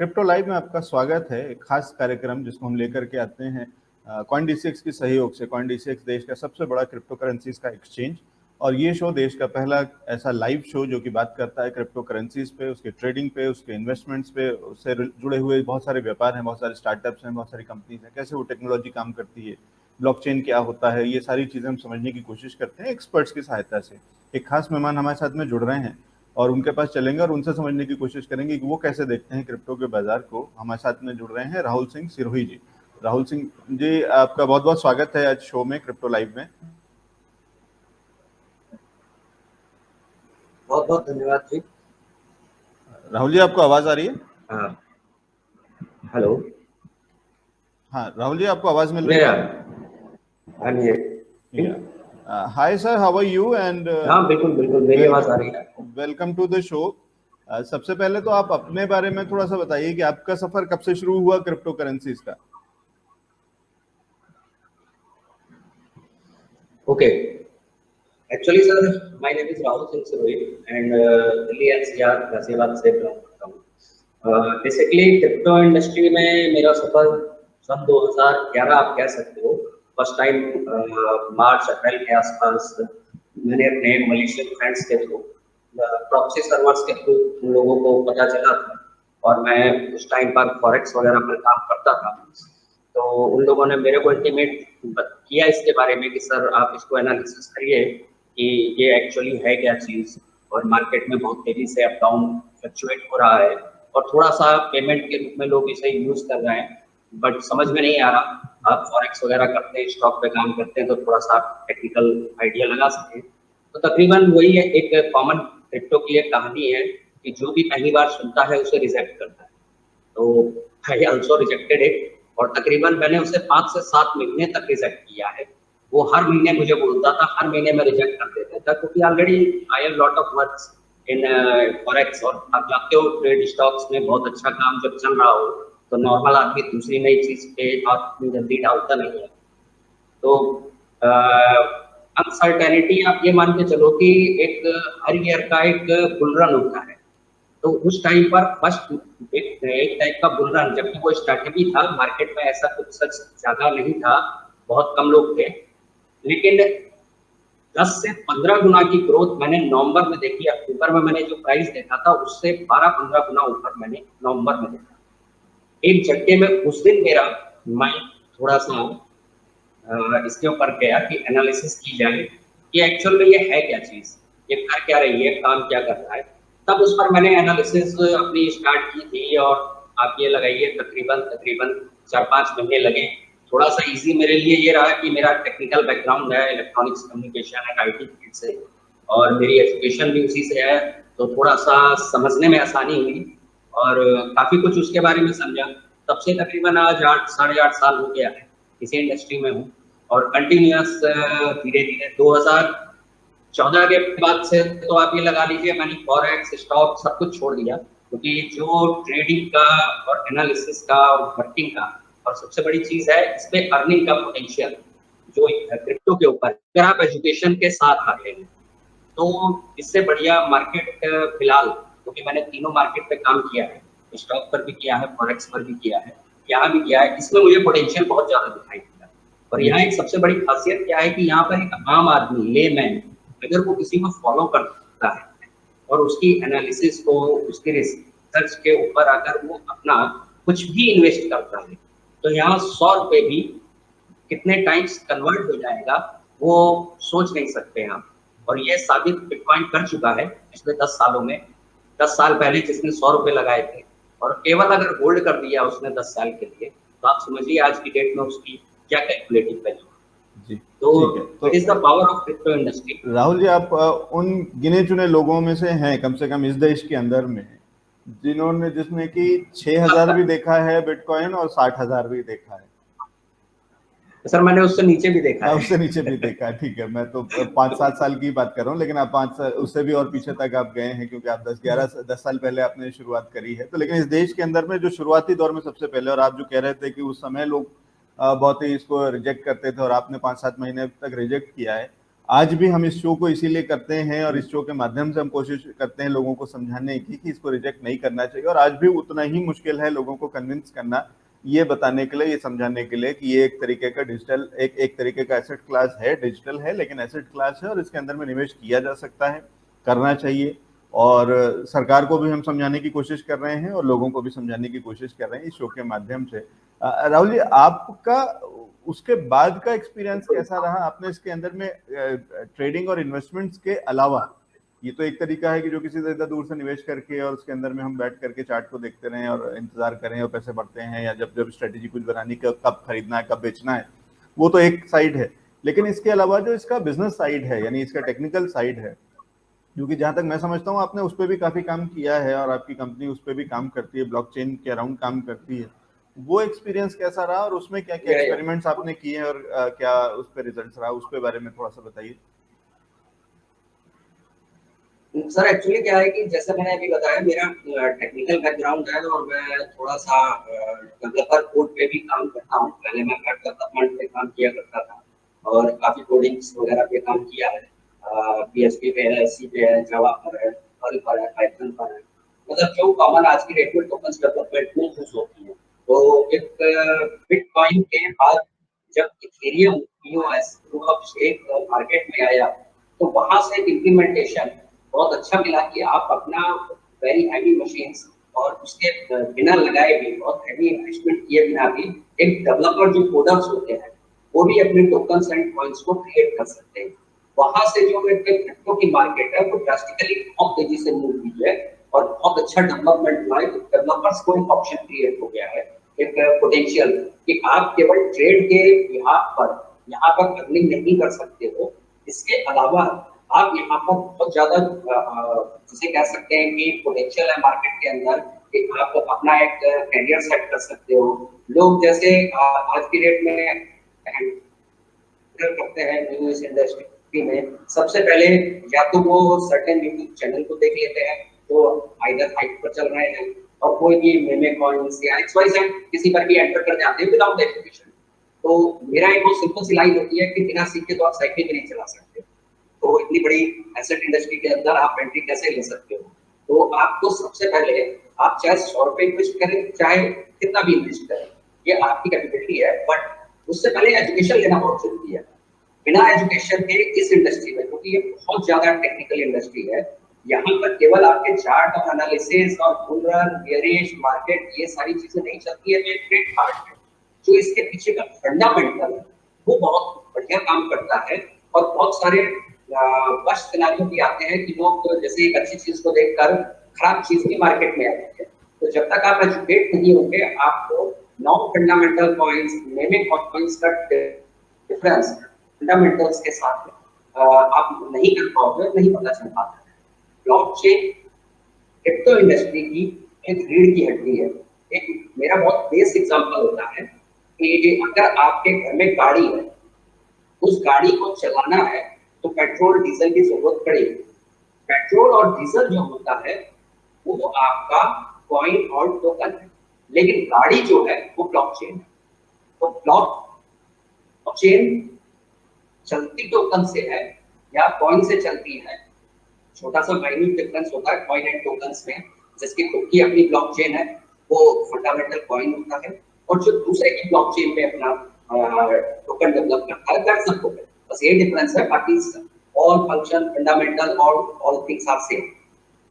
Crypto live में आपका स्वागत है। एक खास कार्यक्रम जिसको हम लेकर के आते हैं कॉइनडीसीएक्स के सहयोग से। कॉइनडीसीएक्स देश का सबसे बड़ा क्रिप्टो करेंसीज का एक्सचेंज, और ये शो देश का पहला ऐसा लाइव शो जो कि बात करता है क्रिप्टो करेंसीज पे, उसके ट्रेडिंग पे, उसके इन्वेस्टमेंट्स पे, उससे जुड़े हुए बहुत सारे व्यापार हैं, बहुत सारे स्टार्टअप्स हैं, बहुत सारी कंपनीज हैं, कैसे वो टेक्नोलॉजी काम करती है, ब्लॉकचेन क्या होता है, ये सारी चीज़ें हम समझने की कोशिश करते हैं एक्सपर्ट्स की सहायता से। एक खास मेहमान हमारे साथ में जुड़ रहे हैं और उनके पास चलेंगे और उनसे समझने की कोशिश करेंगे कि वो कैसे देखते हैं क्रिप्टो के बाजार को। हमारे साथ में जुड़ रहे हैं राहुल सिंह सिरोही जी। राहुल सिंह जी, आपका बहुत बहुत स्वागत है आज शो में, क्रिप्टो लाइव में। बहुत बहुत धन्यवाद जी। राहुल जी, आपको आवाज आ रही है? हेलो। हाँ राहुल जी, आपको आवाज मिल रही है? Hi sir, how are you? And हाँ बिल्कुल बिल्कुल, मेरी आवाज आ रही है। Welcome to the show. सबसे पहले तो आप अपने बारे में थोड़ा सा बताइए कि आपका सफर कब से शुरू हुआ क्रिप्टो करेंसीज का। Okay, actually sir my name is Rahul Singh Sirohi and Delhi NCR Ghaziabad से बिलोंग करता हूँ। बेसिकली क्रिप्टो इंडस्ट्री में मेरा सफर सन 2011 आप कह सकते हो। फर्स्ट टाइम मार्च अप्रैल के आसपास मैंने अपने मलेशियन फ्रेंड्स के थ्रू प्रॉक्सी सर्वर्स के थ्रू उन लोगों को पता चला था और मैं उस टाइम पर फॉरेक्स वगैरह पर काम करता था। तो उन लोगों ने मेरे को इंटीमेट किया इसके बारे में कि सर आप इसको एनालिसिस करिए कि ये एक्चुअली है क्या चीज़, और मार्केट में बहुत तेजी से अप डाउन फ्लक्चुएट हो रहा है और थोड़ा सा पेमेंट के रूप में लोग इसे यूज कर रहे हैं, बट समझ में नहीं आ रहा। आप फॉरेक्स वगैरह करते हैं, स्टॉक पे काम करते हैं, तो थोड़ा सा टेक्निकल आइडिया लगा सकें। तो तकरीबन वही है, एक कॉमन क्रिप्टो की एक कहानी है कि जो भी पहली बार सुनता है उसे रिजेक्ट करता है। तो आई ऑल्सो रिजेक्टेड इट, और तकरीबन मैंने उसे 5 से 7 महीने तक रिजेक्ट किया है। वो हर महीने मुझे बोलता था, हर महीने में रिजेक्ट कर देता था, क्योंकि already I have lot of works in forex. और आप जानते हो ट्रेड स्टॉक्स में बहुत अच्छा काम जब चल रहा हो तो नॉर्मल आदमी दूसरी नई चीज पे हाथ इतनी जल्दी डालता नहीं है। तो अनसर्टेनिटी आप ये मान के चलो कि एक हर ईयर का एक बुल रन होता है। तो उस टाइम पर फर्स्ट एक टाइप का बुल रन, जबकि वो स्टार्टअप ही था, मार्केट में ऐसा कुछ सच ज्यादा नहीं था, बहुत कम लोग थे, लेकिन 10 से 15 गुना की ग्रोथ मैंने नवंबर में देखी। अक्टूबर में मैंने जो प्राइस देखा था उससे 12-15 गुना ऊपर मैंने नवंबर में देखा एक झटके में। उस दिन मेरा माइंड थोड़ा सा इसके ऊपर गया कि एनालिसिस की जाए कि एक्चुअल में ये है क्या चीज, ये कर क्या रही है, काम क्या कर रहा है। तब उस पर मैंने एनालिसिस अपनी स्टार्ट की थी, और आप ये लगाइए तकरीबन तकरीबन 4-5 महीने लगे। थोड़ा सा इजी मेरे लिए ये रहा कि मेरा टेक्निकल बैकग्राउंड है, electronics communication and IT field से, और मेरी एजुकेशन भी उसी से है, तो थोड़ा सा समझने में आसानी हुई और काफी कुछ उसके बारे में समझा। तब से तकरीबन आज 8-8.5 साल हो गया है इसी इंडस्ट्री में हूँ, और कंटिन्यूअस धीरे धीरे 2014 के बाद से तो आप ये लगा लीजिए मैंने फॉरेक्स स्टॉक सब कुछ छोड़ दिया, क्योंकि जो ट्रेडिंग का और एनालिसिस का और वर्किंग का, और सबसे बड़ी चीज है इस पे अर्निंग का पोटेंशियल जो क्रिप्टो के ऊपर, अगर आप एजुकेशन के साथ आते हैं तो इससे बढ़िया मार्केट फिलहाल, क्योंकि मैंने तीनों मार्केट पे काम किया है, स्टॉक पर भी किया है, फॉरेक्स पर भी किया है, यहाँ भी किया है, इसमें मुझे पोटेंशियल बहुत ज्यादा दिखाई दिया। और यहाँ एक सबसे बड़ी खासियत क्या है कि यहाँ पर एक आम आदमी, लेमैन, अगर वो किसी को फॉलो करता है और उसकी एनालिसिस को, उसकी रिसर्च के ऊपर अगर वो अपना कुछ भी इन्वेस्ट करता है, तो यहाँ 100 रुपए भी कितने टाइम्स कन्वर्ट हो जाएगा वो सोच नहीं सकते हैं आप। और ये साबित बिटकॉइन कर चुका है पिछले 10 सालों में। 10 साल पहले जिसने 100 रुपए लगाए थे और केवल अगर होल्ड कर दिया उसने 10 साल के लिए, तो आप समझिए आज की डेट में उसकी क्या कैलकुलेटिव वैल्यू। तो it is the power of crypto industry. Rahul ji, आप उन गिने चुने लोगों में से हैं कम से कम इस देश के अंदर में जिन्होंने, जिसने कि 6,000 भी देखा है बिटकॉइन और 60,000 भी देखा है। सर मैंने उससे नीचे भी देखा है। उससे नीचे भी देखा है, ठीक है। मैं तो 5-7 साल की बात कर रहा हूँ, लेकिन आप 5 साल उससे भी और पीछे तक आप गए हैं, क्योंकि आप 10 साल पहले आपने शुरुआत करी है। तो लेकिन इस देश के अंदर में जो शुरुआती दौर में सबसे पहले, और आप जो कह रहे थे कि उस समय लोग बहुत ही इसको रिजेक्ट करते थे और आपने 5-7 महीने तक रिजेक्ट किया है, आज भी हम इस शो को इसीलिए करते हैं और इस शो के माध्यम से हम कोशिश करते हैं लोगों को समझाने की कि इसको रिजेक्ट नहीं करना चाहिए, और आज भी उतना ही मुश्किल है लोगों को कन्विंस करना, ये बताने के लिए, ये समझाने के लिए कि ये एक तरीके का डिजिटल, एक तरीके का एसेट क्लास है, डिजिटल है लेकिन एसेट क्लास है, और इसके अंदर में निवेश किया जा सकता है, करना चाहिए। और सरकार को भी हम समझाने की कोशिश कर रहे हैं और लोगों को भी समझाने की कोशिश कर रहे हैं इस शो के माध्यम से। राहुल जी, आपका उसके बाद का एक्सपीरियंस कैसा रहा? आपने इसके अंदर में ट्रेडिंग और इन्वेस्टमेंट्स के अलावा, ये तो एक तरीका है कि जो किसी से इतना दूर से निवेश करके और उसके अंदर में हम बैठ करके चार्ट को देखते रहें और इंतजार करें और पैसे बढ़ते हैं, या जब जब स्ट्रेटेजी कुछ बनानी कब खरीदना है कब बेचना है, वो तो एक साइड है। लेकिन इसके अलावा जो इसका बिजनेस साइड है, यानी इसका टेक्निकल साइड है, क्योंकि जहां तक मैं समझता हूँ आपने उस पर भी काफी काम किया है और आपकी कंपनी उस पर भी काम करती है, ब्लॉकचेन के अराउंड काम करती है, वो एक्सपीरियंस कैसा रहा और उसमें क्या क्या एक्सपेरिमेंट्स आपने किए और क्या उस पर रिजल्ट रहा, उस पे बारे में थोड़ा सा बताइए। सर एक्चुअली क्या है कि जैसे मैंने अभी बताया, मेरा टेक्निकल बैकग्राउंड है और मैं थोड़ा सा डेवलपर कोड पे भी काम करता हूँ। पहले मैं वेब डेवलपमेंट पे काम किया करता था और काफी कोडिंग्स वगैरह पे काम किया है। PHP पे है, C पे है, जावा पर है, पर्ल पर है, पाइथन पर है, मतलब जो कॉमन आज की डेट में टोकन्स डेवलपमेंट में यूज होती है। तो एक बिटकॉइन के बाद जब Ethereum POS proof of stake market में आया, तो वहां से इम्प्लीमेंटेशन बहुत अच्छा मिला कि आप अपना वेरी हैवी मशीन्स और उसके बिना लगाए भी, बहुत हैवी इन्वेस्टमेंट किए बिना भी, एक डेवलपर जो कोडर्स होते हैं वो भी अपने टोकन्स एंड कॉइन्स को क्रिएट कर सकते हैं। वहां से जो क्रिप्टो की मार्केट है वो ड्रास्टिकली बहुत तेजी से मूव हुई है और बहुत अच्छा डेवलपमेंट हुआ है। डेवलपर्स को एक ऑप्शन क्रिएट हो गया है, एक पोटेंशियल कि आप केवल ट्रेड के यहाँ पर अर्निंग नहीं कर सकते हो, इसके अलावा आप यहाँ पर बहुत ज्यादा जिसे कह सकते हैं कि पोटेंशियल है मार्केट के अंदर कि आप अपना एक करियर सेट कर सकते हो। लोग जैसे आज की डेट में करते हैं न्यूज़ इंडस्ट्री में, सबसे पहले या तो वो सर्टेन यूट्यूब चैनल को देख लेते हैं जो आइदर हाइप पर चल रहे हैं, और कोई भी मेमे कॉइन्स या XYZ किसी पर भी एंटर कर जाते हैं विदाउट एजुकेशन। तो मेरा एक बहुत सिंपल सी लाइन होती है कि बिना सीखे तो आप साइकिल भी नहीं चला सकते। तो इतनी बड़ी एसेट इंडस्ट्री के अंदर आप एंट्री कैसे ले सकते हो? तो आपको सबसे पहले, आप चाहे 100 रुपए इन्वेस्ट करें चाहे कितना भी इन्वेस्ट करें, ये आपकी कैपेबिलिटी है, बट उससे पहले एजुकेशन लेना बहुत जरूरी है। बिना एजुकेशन के इस इंडस्ट्री में, क्योंकि ये बहुत ज्यादा टेक्निकल इंडस्ट्री है, यहाँ पर केवल आपके चार्ट और एनालिसिस और बुल रन, बेयरिश मार्केट, ये सारी चीजें नहीं चलती है। एक ग्रेट पार्ट है जो इसके पीछे का फंडामेंटल है, वो बहुत बढ़िया काम करता है। और बहुत सारे वर्ष सिनारियो भी आते हैं कि लोग तो जैसे एक अच्छी चीज को देखकर खराब चीज भी मार्केट में आती है। तो जब तक आप एजुकेट नहीं होंगे, आपको नॉन फंडामेंटल कॉइन्स, मेमे कॉइन्स का डिफरेंस फंडामेंटल्स के साथ आप नहीं कर पाओगे, नहीं पता चल पाता है। ब्लॉकचेन क्रिप्टो इंडस्ट्री की एक रीढ़ की हड्डी है। एक मेरा बहुत बेस्ट एग्जांपल होता है कि अगर आपके घर में गाड़ी है, उस गाड़ी को चलाना है तो पेट्रोल डीजल की जरूरत पड़ेगी। पेट्रोल और डीजल जो होता है वो आपका कॉइन और टोकन है, लेकिन गाड़ी जो है वो ब्लॉकचेन है। तो ब्लॉकचेन चलती टोकन से है या कॉइन से चलती है, छोटा सा माइन्यूट डिफरेंस होता है कॉइन एंड टोकन्स में। जिसकी खुद की अपनी ब्लॉकचेन है वो फंडामेंटल कॉइन होता है, और जो दूसरे की ब्लॉकचेन पे अपना टोकन डेवलप करता है, दैट्स द टोकन। बस ये डिफरेंस है, बाकी ऑल फंक्शन फंडामेंटल और ऑल थिंग्स आर सेम।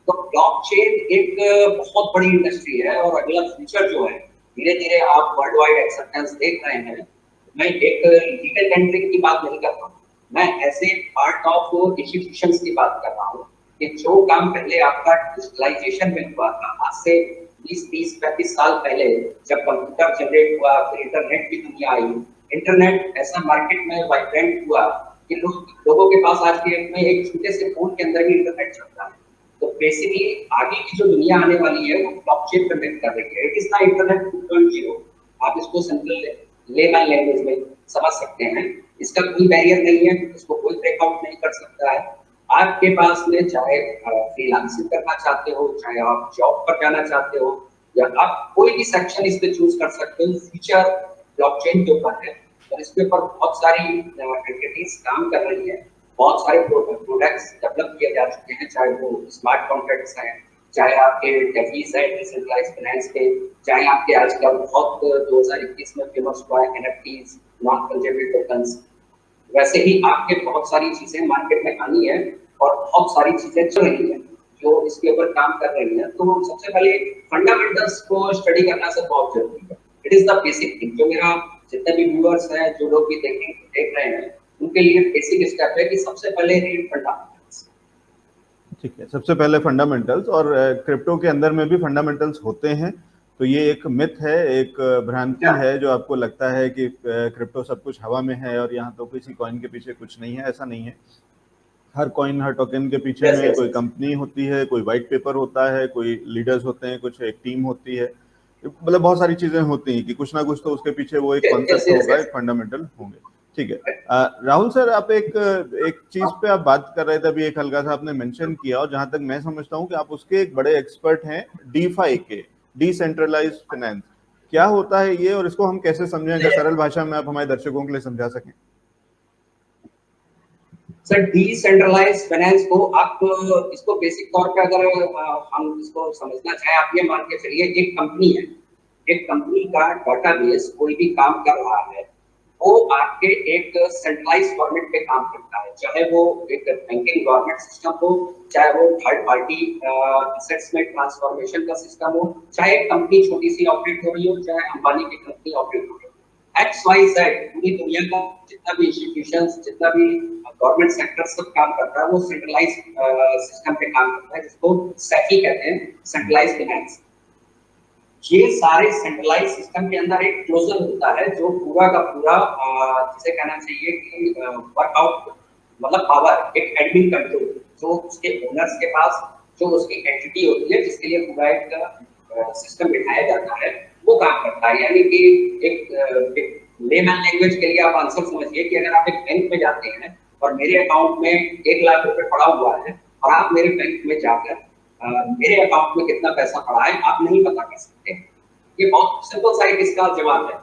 तो ब्लॉकचेन एक बहुत बड़ी इंडस्ट्री है और अगला फ्यूचर जो है, धीरे धीरे आप वर्ल्ड वाइड एक्सेप्टेंस देख रहे हैं। मैं एक लीगल टेंडरिंग की बात नहीं कर रहा हूँ, मैं ऐसे पार्ट ऑफ इंस्टीट्यूशंस की बात कर रहा हूँ कि जो काम पहले आपका डिजिटलाइजेशन में हुआ था, आज से 20-30-35 साल पहले, जब कंप्यूटर जनरेट हुआ, फिर इंटरनेट की दुनिया आई, इंटरनेट ऐसा मार्केट में वाइब्रेंट हुआ कि लोगों के पास आज के डेट में एक छोटे से फोन के अंदर भी इंटरनेट चलता है। तो बेसिकली आगे की जो दुनिया आने वाली है वो ब्लॉकचेन पर बेस कर रही है। It is the internet 2.0। आप इसको सिंपल लेमन लैंग्वेज में समझ सकते हैं। इसका कोई बैरियर नहीं है, इसको कोई ब्रेकआउट नहीं कर सकता है। आपके पास में चाहे फ्रीलांसिंग करना चाहते हो, चाहे आप जॉब पर जाना चाहते हो, या आप कोई भी सेक्शन इस पे चूज कर सकते हो। फ्यूचर ब्लॉकचेन के ऊपर है और इसके ऊपर बहुत सारी एंटिटीज काम कर रही है। बहुत सारे प्रोडक्ट्स डेवलप किए जा चुके हैं, चाहे वो स्मार्ट कॉन्ट्रैक्ट्स हैं, चाहे आपके डेफीज है डिसेंट्रलाइज्ड फाइनेंस के, चाहे आपके आजकल बहुत 2021 में फेमस हुआ है एनएफटीज, नॉन फंजिबल टोकन्स। वैसे ही आपके बहुत सारी चीजें मार्केट में आनी है और बहुत सारी चीजें चल रही है जो इसके ऊपर काम कर रही है। तो सबसे पहले फंडामेंटल्स को स्टडी करना सब बहुत जरूरी है। It is the basic thing. जो मेरा जितने भी व्यूअर्स हैं, जो लोग भी देख रहे हैं, उनके लिए बेसिक स्टेप है कि सबसे पहले रीड फंडामेंटल्स। ठीक है, सबसे पहले फंडामेंटल्स, और क्रिप्टो के अंदर में भी फंडामेंटल्स होते हैं। तो ये एक मिथ है, एक भ्रांति है जो आपको लगता है कि क्रिप्टो सब कुछ हवा में है और यहाँ तो किसी कॉइन के पीछे कुछ नहीं है। ऐसा नहीं है। हर कॉइन, हर टोकन के पीछे में कोई कंपनी होती है, कोई व्हाइट पेपर होता है, कोई लीडर्स होते हैं, कुछ एक टीम होती है, मतलब बहुत सारी चीजें होती हैं कि कुछ ना कुछ तो उसके पीछे वो एक कॉन्सेप्ट होगा, एक फंडामेंटल होंगे। ठीक है। राहुल सर, आप एक चीज पे आप बात कर रहे थे अभी, एक हल्का सा आपने मेंशन किया, और जहां तक मैं समझता हूं कि आप उसके एक बड़े एक्सपर्ट हैं, डीफाई के, डिसेंट्रलाइज्ड फाइनेंस। क्या होता है ये और इसको हम कैसे समझें? अगर सरल भाषा में आप हमारे दर्शकों के लिए समझा सकें। सर, डिसेंट्रलाइज्ड फाइनेंस को आप इसको बेसिक तौर पे अगर हम इसको समझना चाहें, आप ये मान के चलिए एक कंपनी है, एक कंपनी का डाटाबेस कोई भी काम कर रहा है, वो आपके एक सेंट्रलाइज्ड फॉर्मेट पे काम करता है, चाहे वो एक बैंकिंग गवर्नमेंट सिस्टम हो, चाहे वो थर्ड पार्टी एसेट्स में ट्रांसफॉर्मेशन का सिस्टम हो, चाहे कंपनी छोटी सी ऑपरेट हो रही हो, चाहे अंबानी की कंपनी ऑपरेट हो रही हो, XYZ पूरी दुनिया का जितना भी इंस्टीट्यूशंस, जितना भी गवर्नमेंट सेक्टर सब काम करता है, वो सेंट्रलाइज्ड सिस्टम पे काम करता है, जिसको सेफी कहते हैं, सेंट्रलाइज्ड फाइनेंस। ये सारे सेंट्रलाइज सिस्टम के अंदर एक क्लोजर होता है जो पूरा का पूरा जिसे कहना चाहिए कि वर्कआउट, मतलब पावर, एक एडमिन कंट्रोल जो उसके ओनर्स के पास, जो उसकी एंटिटी होती है जिसके लिए पूरा एक सिस्टम बिठाया जाता है, वो काम करता है। यानी कि एक लेमैन लैंग्वेज के लिए आप आंसर समझिए कि अगर आप एक बैंक में जाते हैं और मेरे अकाउंट में 1 लाख रुपए पड़ा हुआ है और आप मेरे बैंक में जाकर मेरे अकाउंट में कितना पैसा पड़ा है आप नहीं पता कर सकते। ये बहुत सिंपल सा एक इसका जवाब है।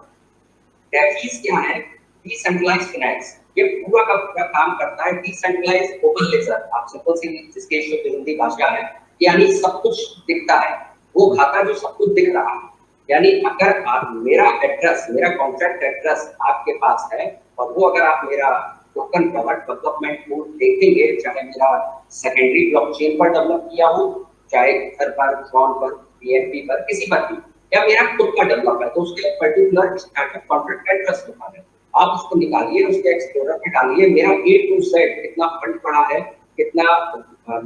डेफीज क्या है? Decentralised finance. ये पूरा का पूरा काम करता है डिसेंट्रलाइज्ड ओपन लेजर। आप सिंपल सी जिसके शुद्ध हिंदी भाषा है, यानी सब कुछ दिखता है, वो खाता जो सब कुछ दिख रहा है। यानी अगर आप मेरा एड्रेस, मेरा कॉन्ट्रैक्ट एड्रेस आपके पास है और वो अगर आप मेरा टोकन प्रोडक्ट डेवलपमेंट को देखेंगे, चाहे मेरा सेकेंडरी ब्लॉकचेन पर डेवलप किया हो, चाहे इथर पर, ट्रॉन पर, बीएनबी पर, किसी पर भी, या मेरा खुद का डेवलप है, तो उसके पर्टिकुलर स्टैटिक कॉन्ट्रैक्ट एड्रेस होता है। आप उसको निकालिए, उसके एक्सप्लोरर में डालिए, मेरा A to Z कितना फंड पड़ा है, कितना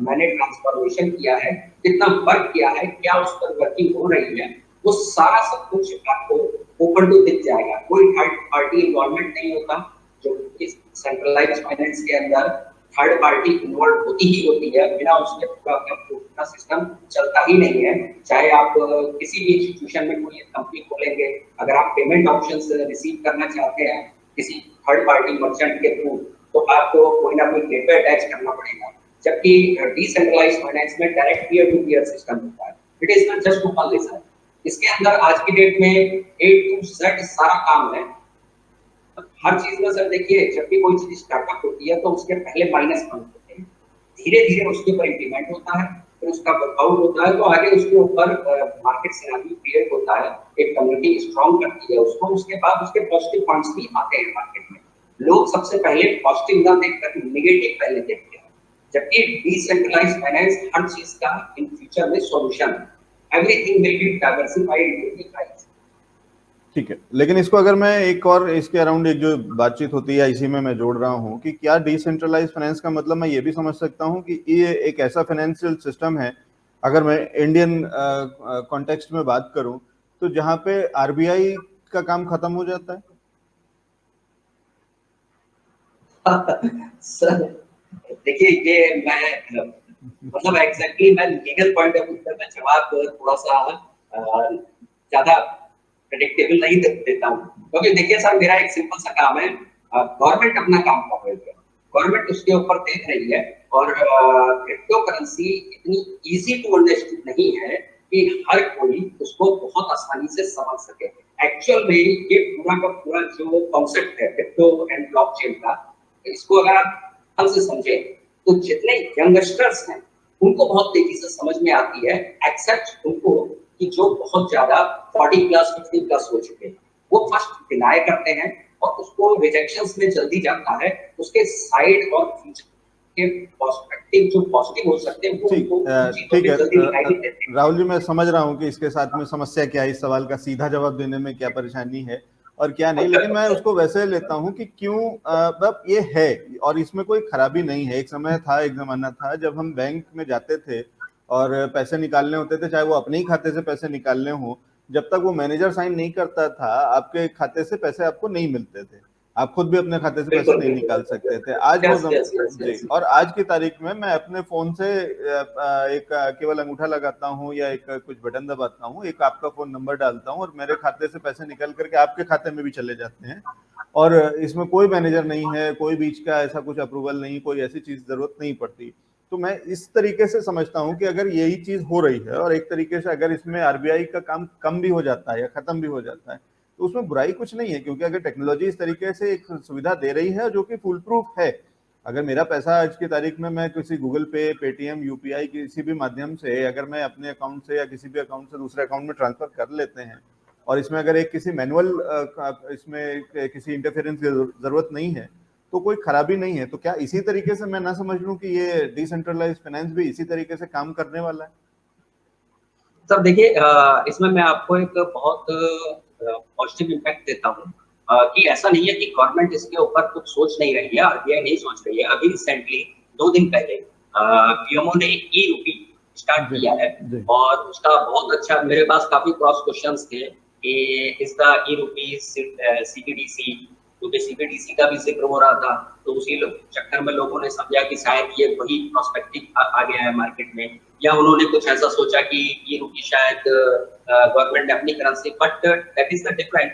मैंने ट्रांसफॉर्मेशन किया है, कितना वर्क किया है, क्या उस पर वर्किंग हो रही है, वो सारा सब कुछ आपको ओपन टू दिख जाएगा। कोई थर्ड पार्टी इन्वॉल्वमेंट नहीं होता, जो इस सेंट्रलाइज्ड फाइनेंस के अंदर थर्ड पार्टी इन्वॉल्व होती ही होती है, बिना उसके पूरा सिस्टम चलता ही नहीं है। चाहे आप किसी भी इंस्टीट्यूशन में कोई कंपनी खोलेंगे, अगर आप पेमेंट ऑप्शंस रिसीव करना चाहते हैं किसी थर्ड पार्टी मर्चेंट के थ्रू, तो आपको कोई ना कोई गेटवे अटैच करना पड़ेगा। जबकि डिसेंट्रलाइज्ड फाइनेंस में direct peer to peer system होता है। It is not just open ledger. इसके अंदर आज की डेट में A to Z सारा काम है। हर चीज में सर देखिए, जब भी कोई चीज स्टार्टअप होती है तो उसके पहले माइनस पॉइंट होते हैं, धीरे धीरे उसके ऊपर इंप्लीमेंट होता है, फिर उसका वर्कआउट होता है, तो आगे उसके ऊपर मार्केट सिनेरियो क्रिएट होता है, एक कम्युनिटी स्ट्रांग करती है उसको, उसके बाद उसके पॉजिटिव पॉइंट्स भी आते हैं मार्केट में। लोग सबसे पहले पॉजिटिव ना देखकर नेगेटिव पहले देखते हैं, जबकि डिसेंट्रलाइज्ड फाइनेंस हर चीज का इन फ्यूचर में सॉल्यूशन है। Everything will be diversified into the price. ठीक है, लेकिन इसको अगर मैं एक और इसके अराउंड एक जो बातचीत होती है इसी में मैं जोड़ रहा हूँ कि क्या डिसेंट्रलाइज्ड फाइनेंस का मतलब मैं ये भी समझ सकता हूँ कि ये एक ऐसा फाइनेंशियल सिस्टम है, अगर मैं इंडियन कॉन्टेक्स्ट में बात करूँ, तो जहाँ पे आरबीआई का काम खत्म हो जाता है? सर देखिए, ये मैं मतलब एग्जैक्टली मैं लीगल पॉइंट ऑफ व्यू में जवाब थोड़ा सा ज्यादा प्रेडिक्टेबल नहीं देता हूँ, क्योंकि देखिए सर, मेरा एक सिंपल सा काम है, गवर्नमेंट अपना काम कर रही है, गवर्नमेंट उसके ऊपर देख रही है, और क्रिप्टो करेंसी इतनी इजी टू अंडरस्टैंड नहीं है कि हर कोई उसको बहुत आसानी से समझ सके। एक्चुअल में ये पूरा का पूरा जो कॉन्सेप्ट है क्रिप्टो एंड ब्लॉकचेन का, इसको अगर आप से समझे तो जितने यंगस्टर्स हैं उनको बहुत तेजी से समझ में आती है, एक्सेप्ट उनको कि जो बहुत ज्यादा 40 प्लस 50 प्लस हो चुके हैं, वो फर्स्ट डिनाई करते हैं और उसको रिजेक्शंस में जल्दी जाता है, उसके साइड और फ्यूचर के पर्सपेक्टिव जो पॉजिटिव हो सकते हैं वो ठीक उनको चीजों ठीक में है जल्दी दिखाई नहीं देते। राहुल जी, मैं समझ रहा हूँ कि इसके साथ में समस्या क्या है, इस सवाल का सीधा जवाब देने में क्या परेशानी है और क्या नहीं, लेकिन मैं उसको वैसे लेता हूँ कि क्यों मतलब ये है और इसमें कोई खराबी नहीं है। एक समय था, एक जमाना था जब हम बैंक में जाते थे और पैसे निकालने होते थे, चाहे वो अपने ही खाते से पैसे निकालने हो, जब तक वो मैनेजर साइन नहीं करता था आपके खाते से पैसे आपको नहीं मिलते थे, आप खुद भी अपने खाते से पैसे बिल्कुल नहीं बिल्कुल। निकाल सकते थे। आज वो यस यस यस जी, यस। और आज की तारीख में मैं अपने फोन से एक केवल अंगूठा लगाता हूँ या एक कुछ बटन दबाता हूँ, एक आपका फोन नंबर डालता हूँ और मेरे खाते से पैसे निकल करके आपके खाते में भी चले जाते हैं। और इसमें कोई मैनेजर नहीं है, कोई बीच का ऐसा कुछ अप्रूवल नहीं, कोई ऐसी चीज जरूरत नहीं पड़ती। तो मैं इस तरीके से समझता हूँ कि अगर यही चीज हो रही है और एक तरीके से अगर इसमें आरबीआई का काम कम भी हो जाता है या खत्म भी हो जाता है तो उसमें बुराई कुछ नहीं है, क्योंकि अगर टेक्नोलॉजी इस तरीके से एक सुविधा दे रही है जो कि फुल प्रूफ है। अगर मेरा पैसा आज की तारीख में मैं किसी गूगल पे, पेटीएम, यूपीआई किसी भी माध्यम से अगर मैं अपने अकाउंट से या किसी भी अकाउंट से दूसरे अकाउंट में ट्रांसफर कर लेते हैं और इसमें अगर एक किसी मैनुअल इसमें किसी इंटरफेरेंस की जरूरत नहीं है तो कोई खराबी नहीं है। तो क्या इसी तरीके से मैं ना समझ लूं कि ये डिसेंट्रलाइज फाइनेंस भी इसी तरीके से काम करने वाला है? सर देखिए, इसमें मैं आपको एक बहुत पॉजिटिव इम्पैक्ट देता हूँ कि ऐसा नहीं है कि गवर्नमेंट इसके ऊपर कुछ सोच नहीं रही है, आरबीआई नहीं सोच रही है। अभी रिसेंटली 2 दिन पहले पीएमओ ने ई रूपी स्टार्ट जी किया है जी और उसका बहुत अच्छा, मेरे पास काफी क्रॉस क्वेश्चंस थे कि इसका ई रूपी सीबीडीसी, क्योंकि सीबीडीसी का भी जिक्र हो रहा था, तो उसी चक्कर में लोगों ने समझा कि शायद ये वही प्रोस्पेक्टिव आ गया है मार्केट में, या उन्होंने कुछ ऐसा सोचा कि ये रुपी शायद गवर्नमेंट ने अपनी currency, but that is the different.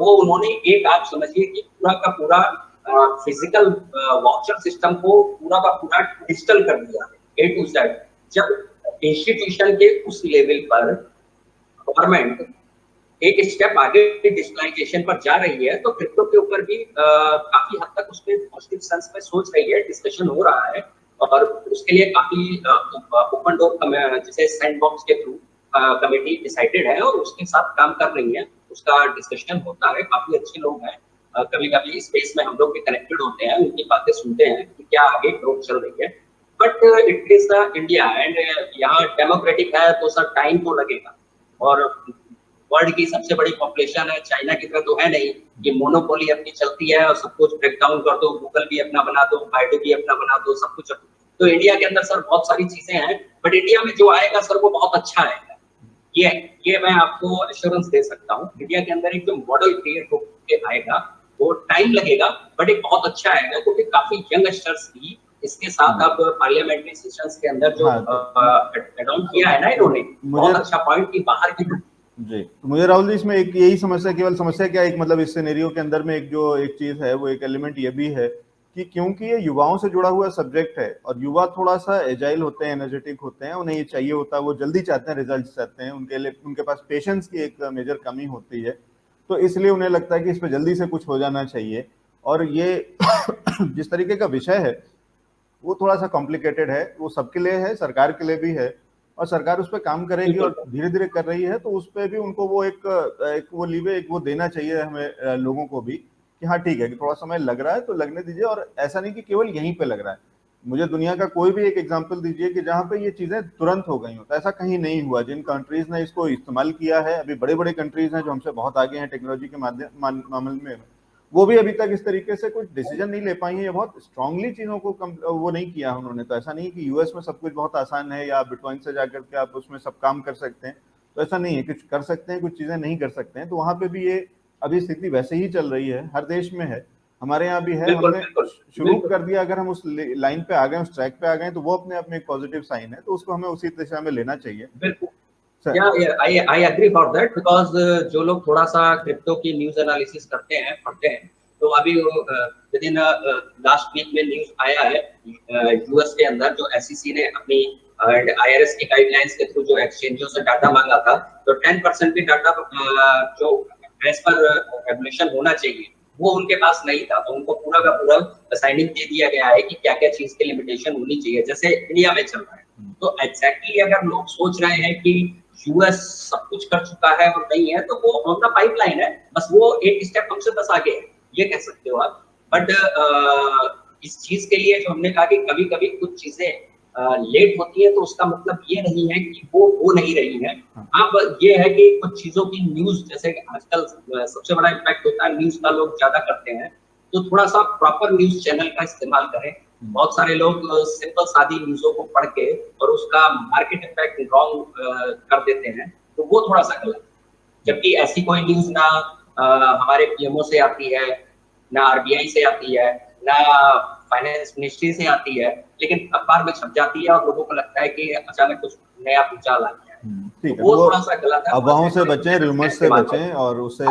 वो उन्होंने एक, आप समझिए कि पूरा का पूरा फिजिकल वाउचर सिस्टम को पूरा का पूरा डिजिटल कर दिया है, ए टू जेड। जब इंस्टीट्यूशन के उस लेवल पर गवर्नमेंट एक स्टेप आगे डिजिटलाइजेशन पर जा रही है तो क्रिप्टो के ऊपर भी काफी हद तक उसमें पॉजिटिव सेंस में सोच रही है, डिस्कशन हो रहा है और उसके लिए काफी ओपन डोर जैसे सैंडबॉक्स के थ्रू कमेटी डिसाइडेड है और उसके साथ काम कर रही है, उसका डिस्कशन होता है, काफी अच्छे लोग हैं। कभी कभी इस स्पेस में हम लोग भी कनेक्टेड होते हैं, उनकी बातें सुनते हैं कि क्या आगे ग्रोथ चल रही है। But it is the India and यहाँ डेमोक्रेटिक है तो सर टाइम तो लगेगा, और वर्ल्ड की सबसे बड़ी पॉपुलेशन है, चाइना की तरह तो है नहीं कि मोनोपोली अपनी चलती है और सब कुछ ब्रेक डाउन कर दो, गूगल भी अपना बना दो, बाइडू भी अपना बना दो, सब कुछ। तो इंडिया के अंदर सर बहुत सारी चीजें हैं, बट इंडिया में जो आएगा सर वो बहुत अच्छा आएगा, ये मैं आपको एश्योरेंस दे सकता हूँ। इंडिया के अंदर एक जो मॉडल क्रिएट होकर आएगा वो टाइम लगेगा, बट एक बहुत अच्छा आएगा, क्योंकि काफी यंगस्टर्स भी इसके साथ अब पार्लियामेंट्री सेशंस के अंदर जो हाँ, अडॉप्ट किया है ना इन्होंने, बहुत अच्छा पॉइंट की बाहर की। जी, तो मुझे राहुल जी इसमें एक यही समस्या, केवल समस्या क्या, एक मतलब इस सिनेरियो के अंदर में एक जो एक चीज है वो एक एलिमेंट ये भी है कि क्योंकि ये युवाओं से जुड़ा हुआ सब्जेक्ट है और युवा थोड़ा सा एजाइल होते हैं, एनर्जेटिक होते हैं, उन्हें ये चाहिए होता है, वो जल्दी चाहते हैं, रिजल्ट चाहते हैं, उनके लिए उनके पास पेशेंस की एक मेजर कमी होती है, तो इसलिए उन्हें लगता है कि इस पर जल्दी से कुछ हो जाना चाहिए। और ये जिस तरीके का विषय है वो थोड़ा सा कॉम्प्लिकेटेड है, वो सबके लिए है, सरकार के लिए भी है, और सरकार उस पर काम करेगी और धीरे धीरे कर रही है, तो उस पर भी उनको वो एक वो लीवे एक वो देना चाहिए हमें लोगों को भी कि हाँ ठीक है कि थोड़ा समय लग रहा है तो लगने दीजिए, और ऐसा नहीं कि केवल यहीं पे लग रहा है। मुझे दुनिया का कोई भी एक एग्जांपल दीजिए कि जहाँ पे ये चीजें तुरंत हो गई हो, तो ऐसा कहीं नहीं हुआ। जिन कंट्रीज ने इसको इस्तेमाल किया है, अभी बड़े बड़े कंट्रीज हैं जो हमसे बहुत आगे हैं टेक्नोलॉजी के मामले में, वो भी अभी तक इस तरीके से कुछ डिसीजन नहीं ले पाई है या बहुत स्ट्रांगली चीजों को वो नहीं किया उन्होंने। तो ऐसा नहीं कि यूएस में सब कुछ बहुत आसान है या बिटकॉइन से जाकर के आप उसमें सब काम कर सकते हैं, तो ऐसा नहीं है, कुछ कर सकते हैं, कुछ चीजें नहीं कर सकते हैं। तो वहां पे भी ये अभी स्थिति वैसे ही चल रही है, हर देश में है, हमारे यहाँ भी है। बिल्कुल हमने बिल्कुल शुरू कर दिया, अगर हम उस लाइन पे आ गए, उस ट्रैक पे आ गए, तो वो अपने आप में एक पॉजिटिव साइन है, तो उसको हमें उसी दिशा में लेना चाहिए। बिल्कुल। Sir Yeah, I agree for that because जो लोग थोड़ा सा क्रिप्टो की न्यूज एनालिसिस करते हैं, पढ़ते हैं, तो अभी विद इन लास्ट वीक में न्यूज आया है यूएस के अंदर जो एसईसी ने अपनी एंड आईआरएस की गाइडलाइंस के थ्रू जो एक्सचेंजों से डाटा मांगा था, तो 10% भी डाटा जो एज पर रेगुलेशन होना चाहिए वो उनके पास नहीं था, तो उनको पूरा का पूरा असाइनिंग दे दिया गया है कि क्या क्या चीज की लिमिटेशन होनी चाहिए, जैसे इंडिया में चल रहा है। तो एग्जैक्टली अगर लोग सोच रहे हैं कि यूएस सब कुछ कर चुका है और नहीं है, तो वो ऑन द पाइपलाइन है, बस वो एक स्टेप हमसे बस आगे है, ये कह सकते हो आप। बट इस चीज के लिए जो हमने कहा कि कभी कभी कुछ चीजें लेट होती है, तो उसका मतलब ये नहीं है कि वो हो नहीं रही है। अब ये है कि कुछ चीजों की न्यूज, जैसे आजकल सबसे बड़ा इम्पैक्ट होता है न्यूज का, लोग ज्यादा करते हैं, तो थोड़ा सा प्रॉपर न्यूज चैनल का इस्तेमाल करें। बहुत सारे लोग सिंपल सादी न्यूज़ों को पढ़ के और उसका मार्केट इम्पैक्ट रॉन्ग कर देते हैं, तो वो थोड़ा सा गलत। जबकि ऐसी कोई न्यूज ना हमारे पीएमओ से आती है, ना आरबीआई से आती है, ना फाइनेंस मिनिस्ट्री से आती है, लेकिन अखबार में छप जाती है और लोगों को लगता है कि अचानक कुछ नया भूचाल आ गया है। ठीक है, वो वो थोड़ा सा गलत है। अफवाहों से बचें, रूमर्स से बचें, और उससे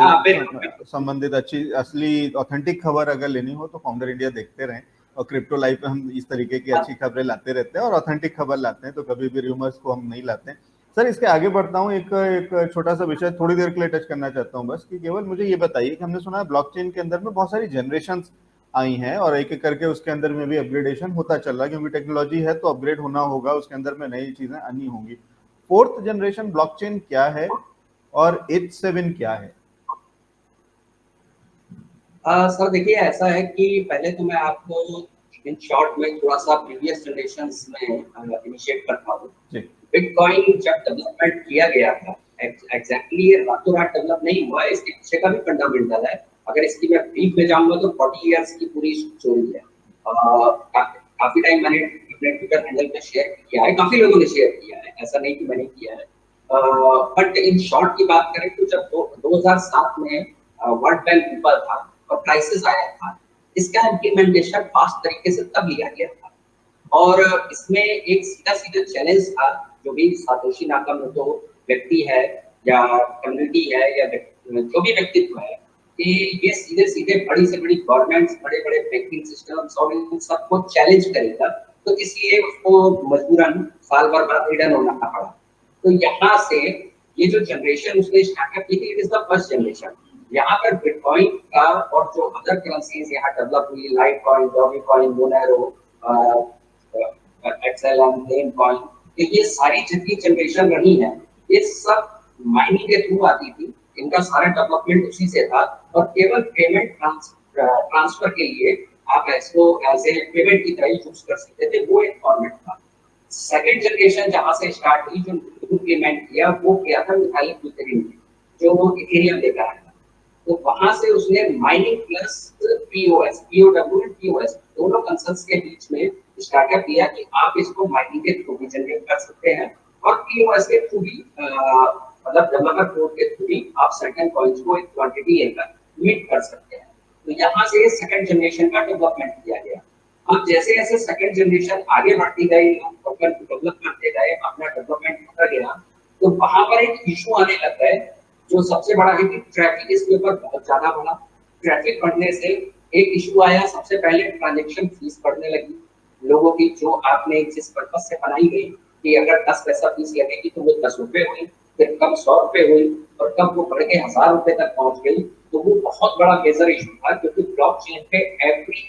संबंधित अच्छी असली ऑथेंटिक खबर अगर लेनी हो तो फाउंडर इंडिया देखते रहें। और क्रिप्टो लाइव पे हम इस तरीके की अच्छी खबरें लाते रहते हैं और ऑथेंटिक खबर लाते हैं, तो कभी भी रूमर्स को हम नहीं लाते। सर, इसके आगे बढ़ता हूँ, एक छोटा सा विषय थोड़ी देर के लिए टच करना चाहता हूँ बस, कि केवल मुझे ये बताइए कि हमने सुना है ब्लॉकचेन के अंदर में बहुत सारी जनरेशंस आई हैं और एक एक करके उसके अंदर में भी अपग्रेडेशन होता चल रहा है, क्योंकि टेक्नोलॉजी है तो अपग्रेड होना होगा, उसके अंदर में नई चीजें आनी होंगी। फोर्थ जनरेशन ब्लॉकचेन क्या है और H7 क्या है? सर देखिए, ऐसा है कि पहले तो मैं आपको इन शॉर्ट में थोड़ा सा प्रीवियस जनरेशंस में इनिशिएट करता हूँ। बिटकॉइन जब डेवलपमेंट किया गया था, एग्जैक्टली ये रातों रात डेवलप नहीं हुआ, इसके पीछे का भी फंडामेंटल है। अगर इसकी मैं ब्रीफ में जाऊंगा तो 40 इयर्स की पूरी स्टोरी है। काफी टाइम मैंने अपने ट्विटर हैंडल पे शेयर किया है, काफी लोगों ने शेयर किया है, ऐसा नहीं कि मैंने किया है। बट इन शॉर्ट की बात करें तो जब 2007 में वर्ल्ड बैंक ऊपर था और क्राइसिस आया था, इसका इम्प्लीमेंटेशन फास्ट तरीके से तब लिया गया था। और इसमें एक सीधा सीधा चैलेंज था, जो भी सातोशी नाकामोटो व्यक्ति है या कम्युनिटी है या जो भी व्यक्तित्व है, कि ये सीधे सीधे बड़ी से बड़ी गवर्नमेंट्स, बड़े बड़े बैंकिंग सिस्टम्स और इन सबको चैलेंज करेगा, तो इसलिए उसको मजबूरन साल भर बाद हिडन होना पड़ा। तो यहाँ से ये जो जनरेशन उसने स्टार्टअप की थी, it is the first generation. यहाँ पर बिटकॉइन का और जो अदर करेंसीज यहाँ डेवलप हुई, Litecoin, Dogecoin, Monero, XLM, लेन कॉइन, ये सारी जितनी जनरेशन रही है, ये सब माइनिंग के थ्रू आती थी। इनका सारा डेवलपमेंट उसी से था और केवल पेमेंट ट्रांसफर के लिए आप इसको एज ए पेमेंट की तरह यूज कर सकते थे, वो एक फॉर्मेट था। सेकेंड जनरेशन जहां से स्टार्ट हुई, जो इम्प्लीमेंट किया, वो किया था मिखाइल बुतेरिन ने, जो इथेरियम लेकर आया। तो वहां से उसने mining plus POS, POW and POS दोनों कंसेप्ट्स के बीच में स्टार्टअप किया कि आप इसको माइनिंग के थ्रू भी जनरेट कर सकते हैं और पीओएस के थ्रू भी, मतलब डेवलपर कोड के थ्रू भी आप सर्टेन कॉइन्स को एक क्वांटिटी लेकर मीट कर सकते हैं। तो यहाँ से सेकंड जनरेशन का डेवलपमेंट किया गया। अब जैसे जैसे सेकंड जनरेशन आगे बढ़ती गई, डेवलप करते गए, अपना डेवलपमेंट होता गया, तो वहां पर एक इशू आने लग गए, जो सबसे बड़ा है कि ट्रैफिक इसके ऊपर बहुत ज्यादा बढ़ा। ट्रैफिक बढ़ने से एक इशू आया, सबसे पहले ट्रांजैक्शन फीस बढ़ने लगी लोगों की, जो आपने जिस पर्पज से बनाई गई कि अगर 10 पैसा फीस लगेगी तो वो 10 रुपए हुई, फिर कब 100 रुपए हुई और कब वो बढ़ के 1000 रुपए तक पहुंच गई। तो वो बहुत बड़ा मेजर इशू था, क्योंकि ब्लॉकचेन पे एवरी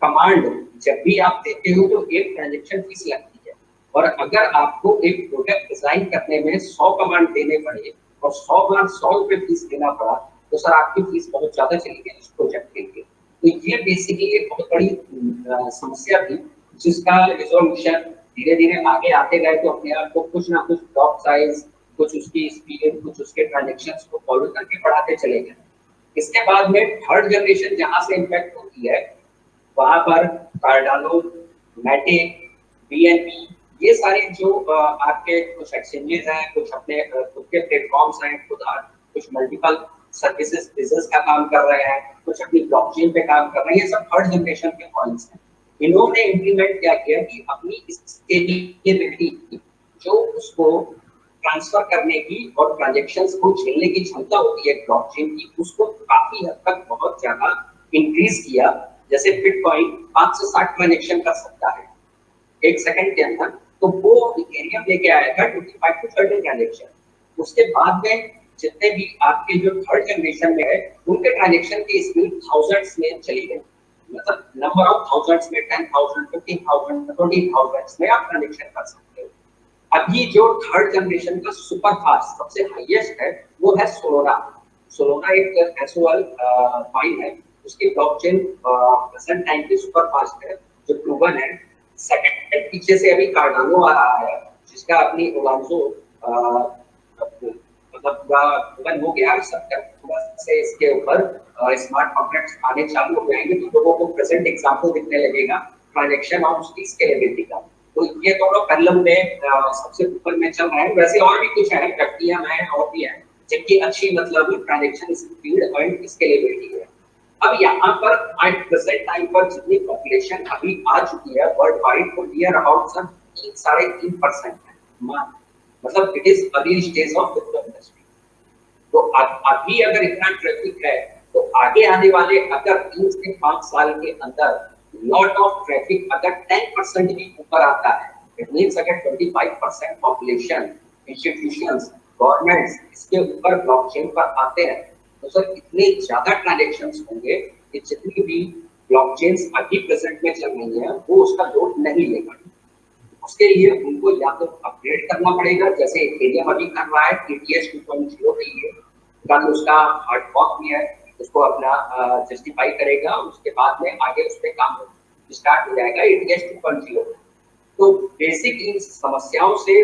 कमांड जब भी आप देते हो तो एक ट्रांजैक्शन फीस लगती है, और अगर आपको एक प्रोडक्ट डिजाइन करने में 100 कमांड देने पड़े और 100 बार 100 रुपए फीस देना पड़ा, तो सर आपकी फीस बहुत ज्यादा चली गई उस प्रोजेक्ट के लिए। तो ये बेसिकली एक बहुत बड़ी समस्या थी, जिसका रिजोल्यूशन धीरे धीरे आगे आते गए, तो अपने आप को कुछ ना कुछ ब्लॉक साइज, कुछ उसकी स्पीड, कुछ उसके ट्रांजेक्शन्स को फॉलो करके बढ़ाते चले गए। इसके बाद में थर्ड जनरेशन जहां से इम्पैक्ट होती है, वहां पर कार्डानो, मैटिक, बीएनबी, ये सारे जो आपके कुछ एक्सचेंजेस हैं, कुछ अपने खुद के प्लेटफॉर्म्स हैं, कुछ मल्टीपल सर्विसेज बिजनेस का काम कर रहे हैं, कुछ अपनी ब्लॉकचेन पे काम कर रहे हैं, ये सब थर्ड जनरेशन के कॉइन्स हैं। इन्होंने इम्प्लीमेंट क्या किया कि अपनी स्केलेबिलिटी, जो उसको ट्रांसफर करने की और ट्रांजैक्शंस को झेलने की क्षमता होती है ब्लॉकचेन की, उसको काफी हद तक बहुत ज्यादा इंक्रीज किया। जैसे बिटकॉइन 5 से 60 ट्रांजैक्शन कर सकता है एक सेकंड के अंदर, तो वो इथेरियम लेके आया था 25 to 30 ट्रांजैक्शन। उसके बाद में जितने भी आपके जो थर्ड जनरेशन में है उनके ट्रांजेक्शन की स्पीड थाउजेंड्स में चली गई, मतलब नंबर ऑफ थाउजेंड्स में 10,000 15,000 20,000 में आप ट्रांजेक्शन कर सकते हो। अभी जो थर्ड जनरेशन का सुपर फास्ट सबसे हाईएस्ट है वो है सोलोरा। सोलोरा एक एसओएल फाइन है, उसकी ब्लॉकचेन प्रेजेंट टाइम पे सुपर फास्ट है जो प्रूवन है। सेकंड पीछे से अभी कार्डानो आ रहा है जिसका अपनी ओलांजो मतलब प्रूवन हो गया, सबका से इसके ऊपर स्मार्ट कॉन्ट्रैक्ट्स आने चालू हो जाएंगे तो लोगों को प्रेजेंट एग्जांपल दिखने लगेगा ट्रांजैक्शन और उसकी स्केलेबिलिटी का। तो ये दोनों पैरेलल में सबसे ऊपर में चल रहा है। वैसे और भी कुछ है, प्रक्रिया में और भी है जिनकी अच्छी मतलब ट्रांजैक्शन स्पीड और स्केलेबिलिटी है। अब यहाँ पर एट प्रेजेंट टाइम पर जितनी पॉपुलेशन अभी आ चुकी है वर्ल्ड वाइड वो नियर अबाउट सर 3.5% है, मतलब it is early stage of crypto industry. तो अभी अगर इतना ट्रैफिक है तो आगे आने वाले अगर 3 से 5 साल के अंदर लॉट ऑफ ट्रैफिक अगर 10% भी ऊपर आता है, इट मींस अगर 25% पॉपुलेशन, इंस्टीट्यूशंस, गवर्नमेंट्स इसके ऊपर ब्लॉकचेन पर आते हैं तो सर इतने ज्यादा ट्रांजैक्शंस होंगे कि जितनी भी ब्लॉकचेन्स अभी प्रेजेंट में चल रही हैं वो उसका लोड नहीं लेगा। उसके लिए उनको या तो अपग्रेड करना पड़ेगा, जैसे इथेरियम अभी कर रहा है ETH 2.0 के लिए, कल उसका हार्ड फॉर्क भी है, उसको अपना जस्टिफाई करेगा, उसके बाद में आगे उस पर काम स्टार्ट हो जाएगा ETH 2.0। तो बेसिक इन समस्याओं से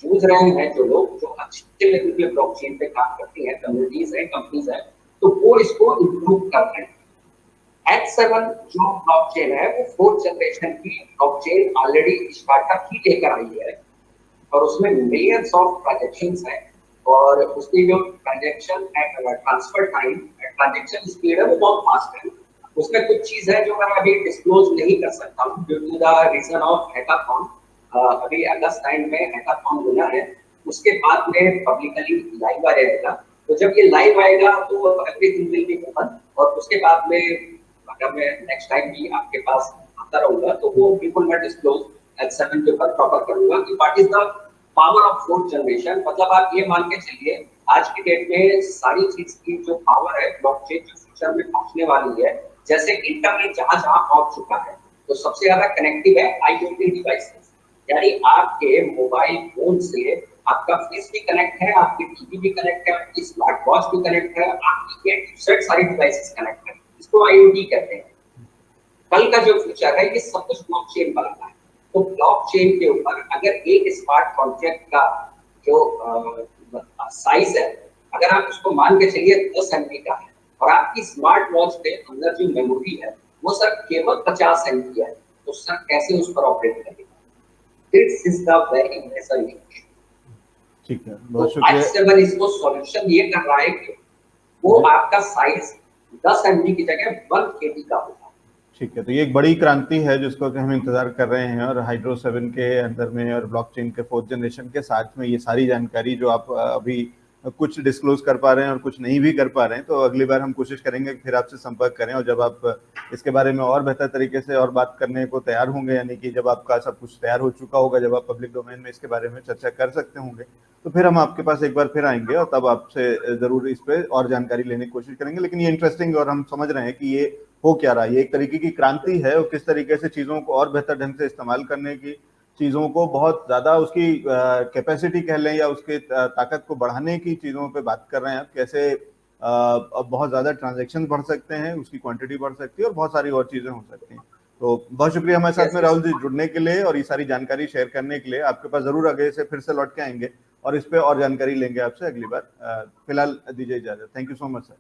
जूझ रहे हैं जो लोग, जो अच्छे लेवल पे ब्लॉकचेन पे काम करती हैं, कम्युनिटीज हैं, कंपनीज हैं, तो वो इसको इम्प्रूव कर रहे हैं। H7 जो ब्लॉकचेन है वो 4th जनरेशन की ब्लॉकचेन ऑलरेडी स्टार्टअप ही लेकर आई है और उसमें मिलियंस ऑफ ट्रांजैक्शंस हैं और उसकी जो transaction transfer time, transaction speed है वो बहुत फास्ट है। उसमें कुछ चीज है जो मैं अभी डिस्क्लोज नहीं कर सकता हूँ due to the reason of hackathon. अभी अगस्त टाइम में हैकाथॉन होना है, उसके बाद में पब्लिकली लाइव आ जाएगा। तो जब ये लाइव आएगा तो एवरीथिंग विल बी ओपन और उसके बाद में अगर मैं नेक्स्ट टाइम भी आपके पास आता रहूंगा तो वो बिल्कुल मैं डिस्क्लोज H7 के ऊपर प्रॉपर करूंगा कि what is the power of 4th generation. मतलब आप ये मान के चलिए आज की डेट में सारी चीज की जो पावर है ब्लॉकचेन जो फ्यूचर में पहुंचने वाली है, जैसे इंटरनेट जहां जहां पहुंच चुका है तो सबसे ज्यादा कनेक्टिव है IoT डिवाइसेस, यानी आपके मोबाइल फोन से आपका फ्रिज भी कनेक्ट है, आपकी टीवी भी कनेक्ट है, आपकी स्मार्ट वॉच भी कनेक्ट है, आपकी सेट सारी डिवाइसेस कनेक्ट है, इसको IoT कहते हैं। कल का जो फ्यूचर है ये सब कुछ ब्लॉकचेन पर आता है। तो ब्लॉकचेन के ऊपर अगर एक स्मार्ट कॉन्ट्रैक्ट का जो साइज है, अगर आप उसको मान के चलिए 10 MB का है और आपकी स्मार्ट वॉच के अंदर जो मेमोरी है वो सर केवल 50 MB है, तो सर कैसे उस पर ऑपरेट करेगा? This is the very necessary. ठीक है, बहुत शुक्रिया। H7 इसको सॉल्यूशन ये कर रहा है कि वो आपका साइज 10 MB की जगह 1 KB का होगा। ठीक है, तो ये एक बड़ी क्रांति है जिसको कि हम इंतजार कर रहे हैं और हाइड्रो 7 के अंदर में और ब्लॉकचेन के 4th जनरेशन के साथ में ये सारी जानकारी जो आप अभी कुछ डिस्क्लोज कर पा रहे हैं और कुछ नहीं भी कर पा रहे हैं, तो अगली बार हम कोशिश करेंगे कि फिर आपसे संपर्क करें और जब आप इसके बारे में और बेहतर तरीके से और बात करने को तैयार होंगे, यानी कि जब आपका सब कुछ तैयार हो चुका होगा, जब आप पब्लिक डोमेन में इसके बारे में चर्चा कर सकते होंगे, तो फिर हम आपके पास एक बार फिर आएंगे और तब आपसे जरूर इस पे और जानकारी लेने की कोशिश करेंगे। लेकिन ये इंटरेस्टिंग और हम समझ रहे हैं कि ये हो क्या रहा है, ये एक तरीके की क्रांति है और किस तरीके से चीजों को और बेहतर ढंग से इस्तेमाल करने की, चीजों को बहुत ज्यादा उसकी कैपेसिटी कह लें या उसके ताकत को बढ़ाने की चीजों पे बात कर रहे हैं आप, कैसे अब बहुत ज्यादा ट्रांजैक्शन बढ़ सकते हैं, उसकी क्वांटिटी बढ़ सकती है और बहुत सारी और चीजें हो सकती हैं। तो बहुत शुक्रिया हमारे साथ में राहुल जी जुड़ने के लिए और ये सारी जानकारी शेयर करने के लिए। आपके पास जरूर आगे से फिर से लौट के आएंगे और इस पे और जानकारी लेंगे आपसे अगली बार। फिलहाल दीजिए इजाजत। Thank you so much sir.